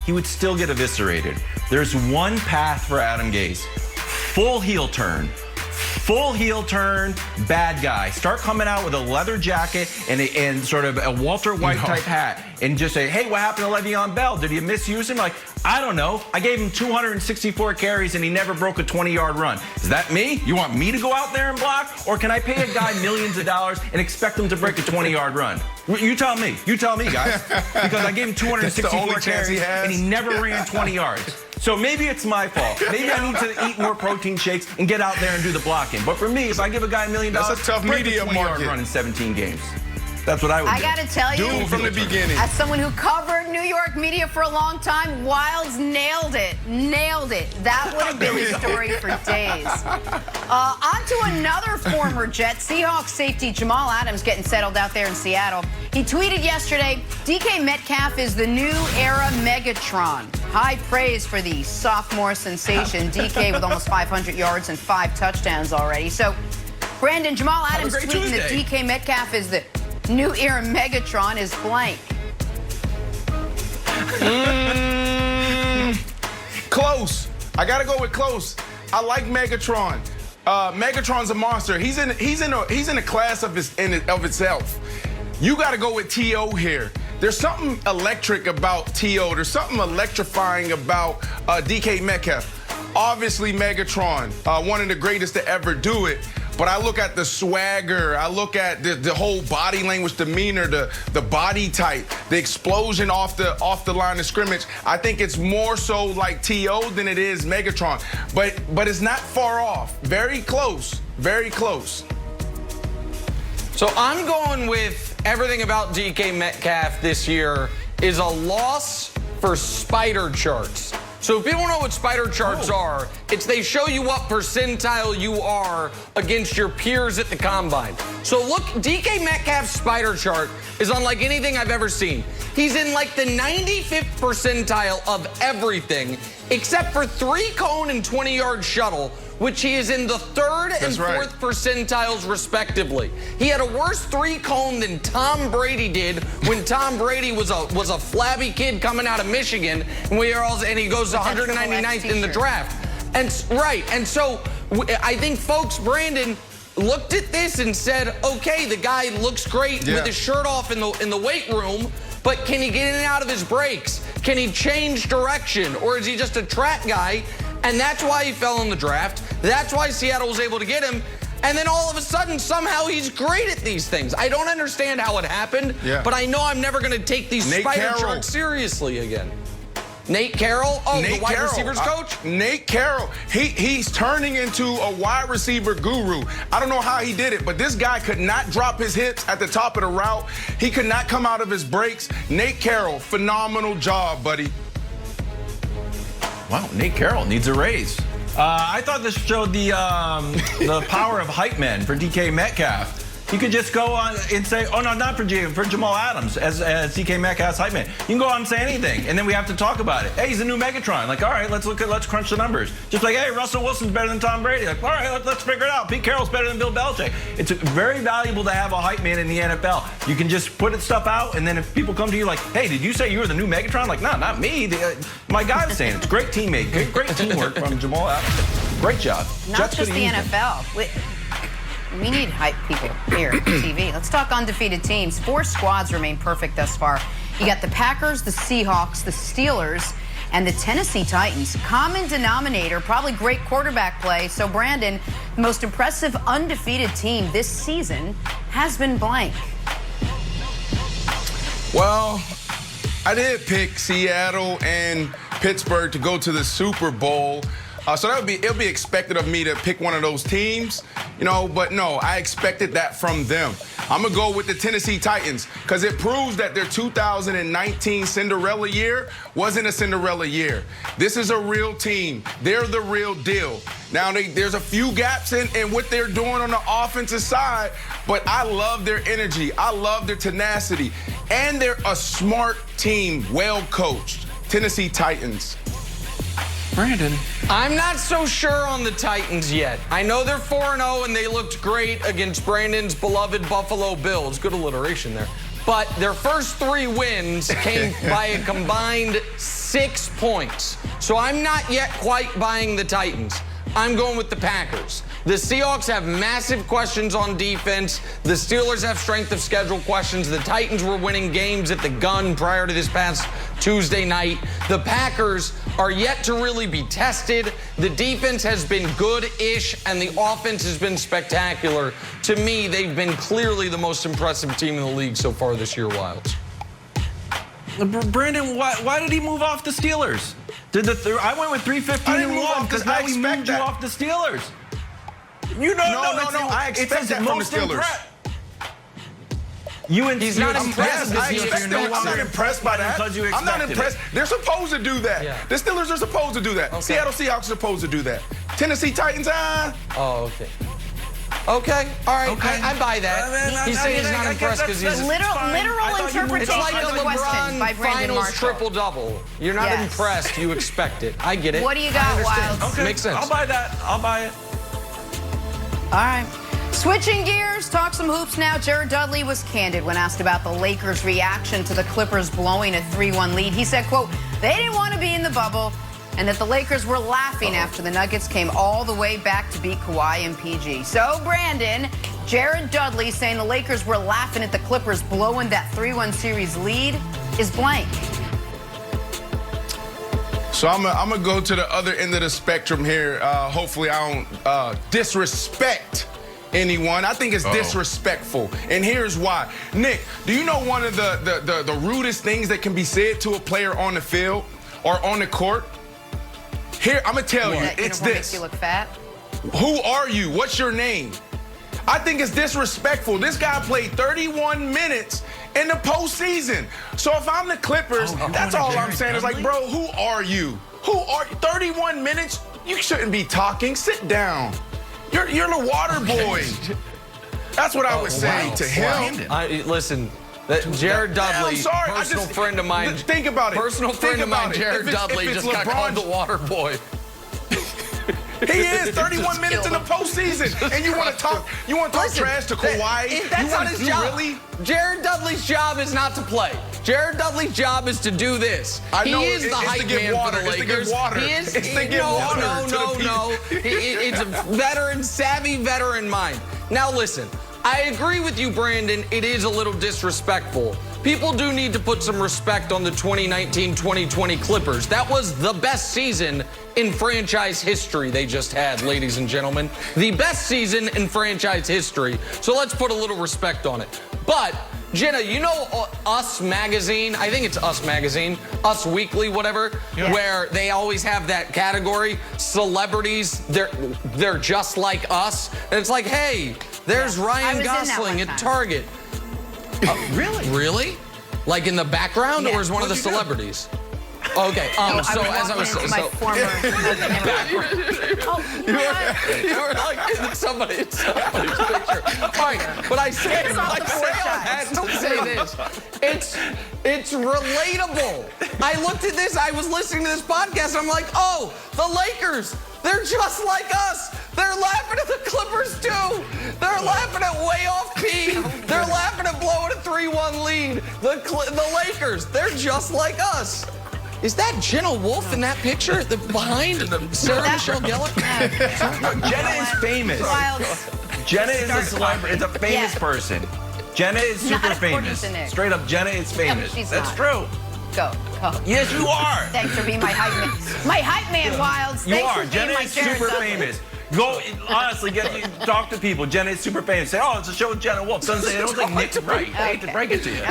he would still get eviscerated. There's one path for Adam Gase. Full heel turn. Full heel turn, bad guy. Start coming out with a leather jacket and sort of a Walter White type hat and just say, hey, what happened to Le'Veon Bell? Did you misuse him? Like, I don't know. I gave him 264 carries and he never broke a 20-yard run. Is that me? You want me to go out there and block? Or can I pay a guy millions of dollars and expect him to break a 20-yard run? You tell me. You tell me, guys. Because I gave him 264 carries and he never ran 20 yards. So maybe it's my fault. Maybe I need to eat more protein shakes and get out there and do the blocking. But for me, if I give a guy $1 million, that's a tough media market. Run in 17 games. That's what I would do. I got to tell you, Doomed from the beginning. As someone who covered New York media for a long time, Wilds nailed it. Nailed it. That would have been the story for days. On to another former Jet, Seahawks safety Jamal Adams getting settled out there in Seattle. He tweeted yesterday, DK Metcalf is the new era Megatron. High praise for the sophomore sensation. DK with almost 500 yards and 5 touchdowns already. So, Brandon, Jamal Adams tweeting that DK Metcalf is the new era Megatron is blank. Close. I gotta go with close. I like Megatron. Megatron's a monster. He's in a class of itself. You gotta go with T.O. here. There's something electric about T.O. There's something electrifying about DK Metcalf. Obviously Megatron, one of the greatest to ever do it. But I look at the swagger, I look at the whole body language, demeanor, the body type, the explosion off the line of scrimmage. I think it's more so like T.O. than it is Megatron. But it's not far off. Very close. Very close. So I'm going with everything about DK Metcalf this year is a loss for spider charts. So if you don't know what spider charts are, it's they show you what percentile you are against your peers at the combine. So look, DK Metcalf's spider chart is unlike anything I've ever seen. He's in like the 95th percentile of everything, except for 3-cone and 20-yard shuttle, which he is in the 3rd and 4th percentiles respectively. He had a worse 3-cone than Tom Brady did when Tom Brady was a flabby kid coming out of Michigan, and he goes to 199th in the draft. And so I think folks, Brandon, looked at this and said, okay, the guy looks great with his shirt off in the weight room, but can he get in and out of his breaks? Can he change direction? Or is he just a track guy? And that's why he fell in the draft. That's why Seattle was able to get him. And then all of a sudden, somehow he's great at these things. I don't understand how it happened, but I know I'm never going to take these spider charts seriously again. Nate Carroll? Oh, the wide receivers coach? Nate Carroll. He's turning into a wide receiver guru. I don't know how he did it, but this guy could not drop his hips at the top of the route. He could not come out of his breaks. Nate Carroll, phenomenal job, buddy. Wow, Nate Carroll needs a raise. I thought this showed the power of hype men for DK Metcalf. You could just go on and say, oh no, not for Jamal Adams as DK Metcalf's hype man. You can go on and say anything, and then we have to talk about it. Hey, he's a new Megatron. Like, all right, let's crunch the numbers. Just like, hey, Russell Wilson's better than Tom Brady. Like, all right, let's figure it out. Pete Carroll's better than Bill Belichick. It's very valuable to have a hype man in the NFL. You can just put stuff out, and then if people come to you like, hey, did you say you were the new Megatron? Like, no, not me. My guy was saying it. It's great teammate, great teamwork from Jamal Adams. Great job. Not just the NFL. We need hype people here on TV. Let's talk undefeated teams. 4 squads remain perfect thus far. You got the Packers, the Seahawks, the Steelers, and the Tennessee Titans. Common denominator, probably great quarterback play. So, Brandon, the most impressive undefeated team this season has been blank. Well, I did pick Seattle and Pittsburgh to go to the Super Bowl. So it'll be expected of me to pick one of those teams, but no, I expected that from them. I'm going to go with the Tennessee Titans because it proves that their 2019 Cinderella year wasn't a Cinderella year. This is a real team. They're the real deal. Now, there's a few gaps in what they're doing on the offensive side, but I love their energy. I love their tenacity. And they're a smart team, well coached. Tennessee Titans. Brandon. I'm not so sure on the Titans yet. I know they're 4-0 and they looked great against Brandon's beloved Buffalo Bills. Good alliteration there. But their first 3 wins came by a combined 6 points. So I'm not yet quite buying the Titans. I'm going with the Packers. The Seahawks have massive questions on defense. The Steelers have strength of schedule questions. The Titans were winning games at the gun prior to this past Tuesday night. The Packers are yet to really be tested. The defense has been good-ish, and the offense has been spectacular. To me, they've been clearly the most impressive team in the league so far this year, Wilds. Brandon, why did he move off the Steelers? I went with 315 and one because now he moved you off the Steelers. You know, no. I expect that from the Steelers. He's not impressed. I'm not impressed by that. I'm not impressed. They're supposed to do that. Yeah. The Steelers are supposed to do that. Okay. Seattle Seahawks are supposed to do that. Tennessee Titans, Oh, okay. Okay, all right, okay. I buy that. He's saying he's not impressed because he's... Literal interpretation it's like of the question by LeBron Brandon finals Marshall. triple-double. You're not impressed, you expect it. I get it. What do you got, Wilds? Okay, makes sense. I'll buy that. I'll buy it. All right. Switching gears, talk some hoops now. Jared Dudley was candid when asked about the Lakers' reaction to the Clippers blowing a 3-1 lead. He said, quote, they didn't want to be in the bubble, and that the Lakers were laughing after the Nuggets came all the way back to beat Kawhi and PG. So, Brandon, Jared Dudley saying the Lakers were laughing at the Clippers blowing that 3-1 series lead is blank. So I'm gonna go to the other end of the spectrum here. Hopefully I don't disrespect anyone. I think it's disrespectful, and here's why. Nick, do you know one of the rudest things that can be said to a player on the field or on the court? Here, I'm gonna tell you, it's this. Makes you look fat. Who are you? What's your name? I think it's disrespectful. This guy played 31 minutes in the postseason. So if I'm the Clippers, that's all I'm saying. Is like, bro, who are you? Who are you? 31 minutes? You shouldn't be talking. Sit down. You're the water boy. That's what I would say to him. Listen. Jared Dudley, personal friend of mine. Think about it. Personal friend of mine, Jared Dudley, just got called the water boy. He is 31 minutes in the postseason, and you want to talk trash to Kawhi? That's not his job. Really? Jared Dudley's job is not to play. Jared Dudley's job is to do this. He is the hype man for the Lakers. He is. No. It's a veteran, savvy veteran mind. Now listen. I agree with you, Brandon. It is a little disrespectful. People do need to put some respect on the 2019-2020 Clippers. That was the best season in franchise history they just had, ladies and gentlemen. The best season in franchise history. So let's put a little respect on it. But, Jenna, you know Us Magazine? I think it's Us Magazine, Us Weekly, whatever, where they always have that category, celebrities, they're just like us. And it's like, hey, there's Ryan Gosling at Target. Really? Really? Like in the background, or is one of the celebrities? Okay. So as I was saying, my former you were like in somebody's picture. All right, but I say to say this. It's relatable. I looked at this. I was listening to this podcast. I'm like, oh, the Lakers. They're just like us. They're laughing at the Clippers too. They're laughing at way off P. They're laughing at blowing a 3-1 lead. The Lakers. They're just like us. Is that Jenna Wolfe in that picture behind Sarah Michelle Gellar? Jenna is famous. Jenna is a celebrity. It's a famous person. Jenna is super famous. Straight up, Jenna is famous. That's true. Go. Yes, you are. Thanks for being my hype man. My hype man, Wilds. You Thanks are. for being Jenna my is Jared super Dudley. famous. Go, honestly, talk to people. Jenna is super famous. Say, oh, it's a show with Jenna Wolfe. Some say, I don't think Nick's right. I hate to break it to you. You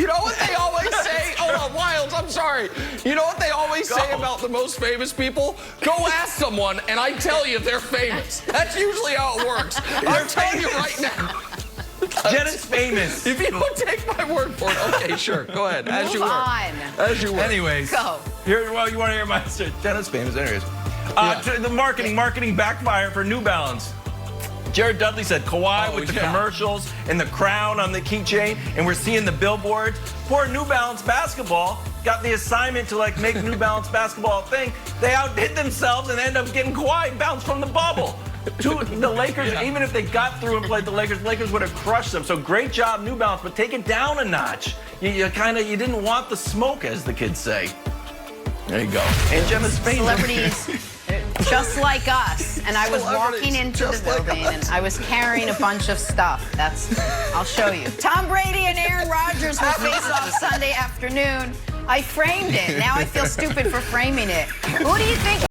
know what they always say? Oh, Wilds, I'm sorry. You know what they always say about the most famous people? Go ask someone, and I tell you they're famous. That's usually how it works. I'm telling you right now. Jenna's famous. If you don't take my word for it, okay, sure. Go ahead. As you were. As you were. Anyways. Go. Well, you want to hear my story? Jenna's famous. Anyways. The marketing backfire for New Balance. Jared Dudley said Kawhi with the commercials and the crown on the keychain, and we're seeing the billboards. Poor New Balance basketball got the assignment to make New Balance basketball a thing. They outdid themselves and end up getting Kawhi bounced from the bubble. The Lakers, even if they got through and played the Lakers would have crushed them. So great job, New Balance, but take it down a notch. You didn't want the smoke, as the kids say. There you go. And Gemma's face. Celebrities just like us. And I was walking into the building and I was carrying a bunch of stuff. I'll show you. Tom Brady and Aaron Rodgers will face off Sunday afternoon. I framed it. Now I feel stupid for framing it. Who do you think